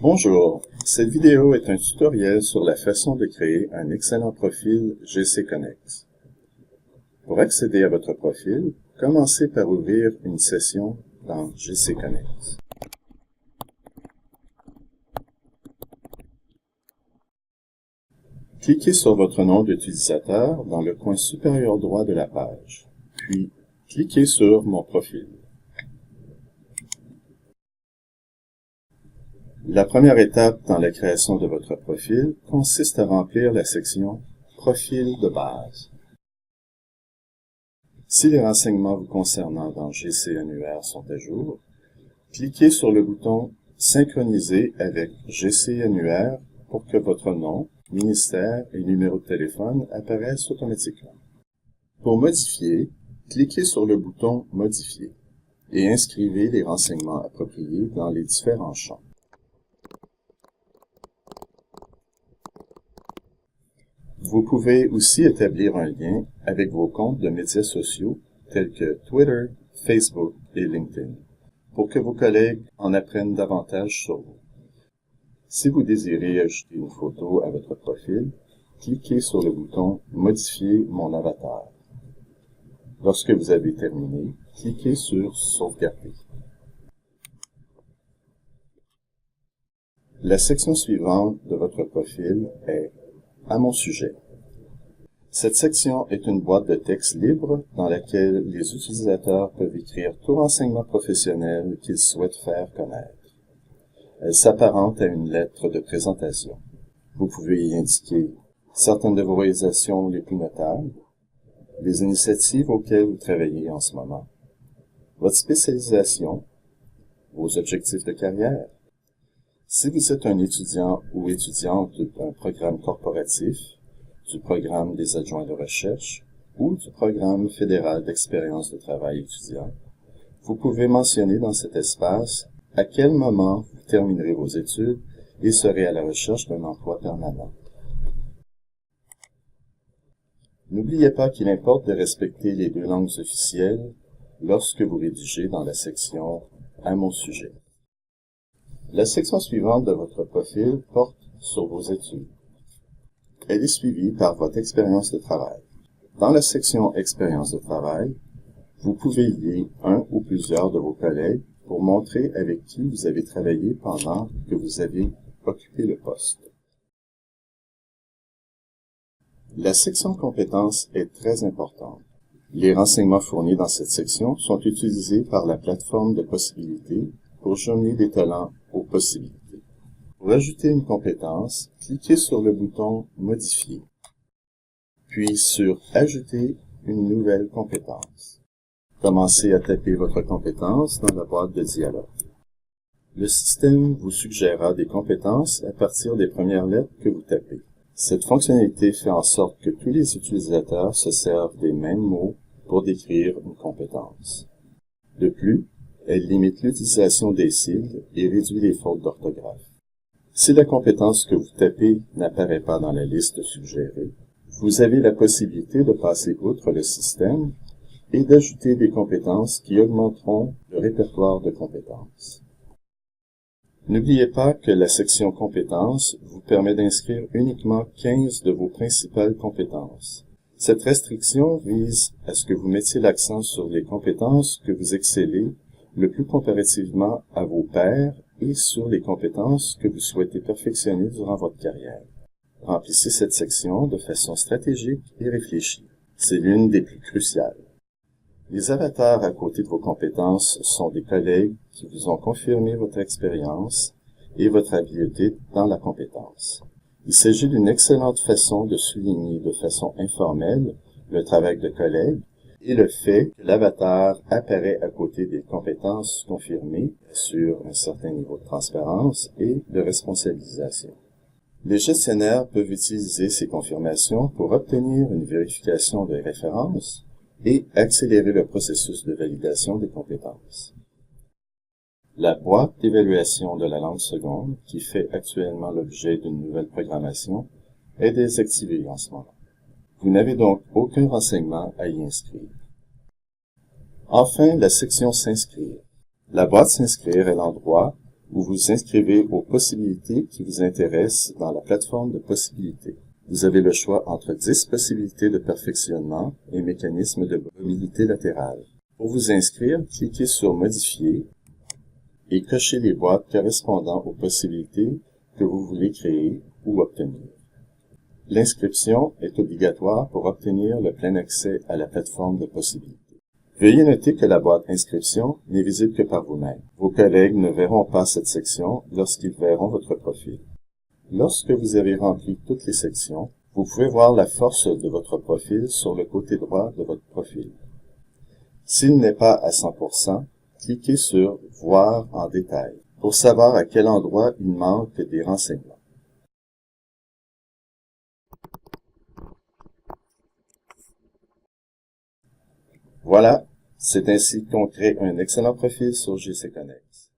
Bonjour, cette vidéo est un tutoriel sur la façon de créer un excellent profil GC Connect. Pour accéder à votre profil, commencez par ouvrir une session dans GC Connect. Cliquez sur votre nom d'utilisateur dans le coin supérieur droit de la page, puis cliquez sur « Mon profil ». La première étape dans la création de votre profil consiste à remplir la section « Profil de base ». Si les renseignements vous concernant dans GC Annuaire sont à jour, cliquez sur le bouton « Synchroniser avec GC Annuaire » pour que votre nom, ministère et numéro de téléphone apparaissent automatiquement. Pour modifier, cliquez sur le bouton « Modifier » et inscrivez les renseignements appropriés dans les différents champs. Vous pouvez aussi établir un lien avec vos comptes de médias sociaux tels que Twitter, Facebook et LinkedIn pour que vos collègues en apprennent davantage sur vous. Si vous désirez ajouter une photo à votre profil, cliquez sur le bouton « Modifier mon avatar ». Lorsque vous avez terminé, cliquez sur « Sauvegarder ». La section suivante de votre profil est « À mon sujet ». Cette section est une boîte de texte libre dans laquelle les utilisateurs peuvent écrire tout renseignement professionnel qu'ils souhaitent faire connaître. Elle s'apparente à une lettre de présentation. Vous pouvez y indiquer certaines de vos réalisations les plus notables, les initiatives auxquelles vous travaillez en ce moment, votre spécialisation, vos objectifs de carrière. Si vous êtes un étudiant ou étudiante d'un programme corporatif, du programme des adjoints de recherche ou du programme fédéral d'expérience de travail étudiant, vous pouvez mentionner dans cet espace à quel moment vous terminerez vos études et serez à la recherche d'un emploi permanent. N'oubliez pas qu'il importe de respecter les deux langues officielles lorsque vous rédigez dans la section « À mon sujet ». La section suivante de votre profil porte sur vos études. Elle est suivie par votre expérience de travail. Dans la section « Expérience de travail », vous pouvez lier un ou plusieurs de vos collègues pour montrer avec qui vous avez travaillé pendant que vous avez occupé le poste. La section « Compétences » est très importante. Les renseignements fournis dans cette section sont utilisés par la plateforme de possibilités pour jumeler des talents aux possibilités. Pour ajouter une compétence, cliquez sur le bouton « Modifier », puis sur « Ajouter une nouvelle compétence ». Commencez à taper votre compétence dans la boîte de dialogue. Le système vous suggérera des compétences à partir des premières lettres que vous tapez. Cette fonctionnalité fait en sorte que tous les utilisateurs se servent des mêmes mots pour décrire une compétence. De plus, elle limite l'utilisation des sigles et réduit les fautes d'orthographe. Si la compétence que vous tapez n'apparaît pas dans la liste suggérée, vous avez la possibilité de passer outre le système et d'ajouter des compétences qui augmenteront le répertoire de compétences. N'oubliez pas que la section « Compétences » vous permet d'inscrire uniquement 15 de vos principales compétences. Cette restriction vise à ce que vous mettiez l'accent sur les compétences que vous excellez le plus comparativement à vos pairs et sur les compétences que vous souhaitez perfectionner durant votre carrière. Remplissez cette section de façon stratégique et réfléchie. C'est l'une des plus cruciales. Les avatars à côté de vos compétences sont des collègues qui vous ont confirmé votre expérience et votre habileté dans la compétence. Il s'agit d'une excellente façon de souligner de façon informelle le travail de collègues et le fait que l'avatar apparaît à côté des compétences confirmées sur un certain niveau de transparence et de responsabilisation. Les gestionnaires peuvent utiliser ces confirmations pour obtenir une vérification de référence et accélérer le processus de validation des compétences. La boîte d'évaluation de la langue seconde, qui fait actuellement l'objet d'une nouvelle programmation, est désactivée en ce moment. Vous n'avez donc aucun renseignement à y inscrire. Enfin, la section « S'inscrire ». La boîte « S'inscrire » est l'endroit Vous vous inscrivez aux possibilités qui vous intéressent dans la plateforme de possibilités. Vous avez le choix entre 10 possibilités de perfectionnement et mécanismes de mobilité latérale. Pour vous inscrire, cliquez sur Modifier et cochez les boîtes correspondant aux possibilités que vous voulez créer ou obtenir. L'inscription est obligatoire pour obtenir le plein accès à la plateforme de possibilités. Veuillez noter que la boîte Inscription n'est visible que par vous-même. Vos collègues ne verront pas cette section lorsqu'ils verront votre profil. Lorsque vous avez rempli toutes les sections, vous pouvez voir la force de votre profil sur le côté droit de votre profil. S'il n'est pas à 100%, cliquez sur « Voir en détail » pour savoir à quel endroit il manque des renseignements. Voilà, c'est ainsi qu'on crée un excellent profil sur GC Connex.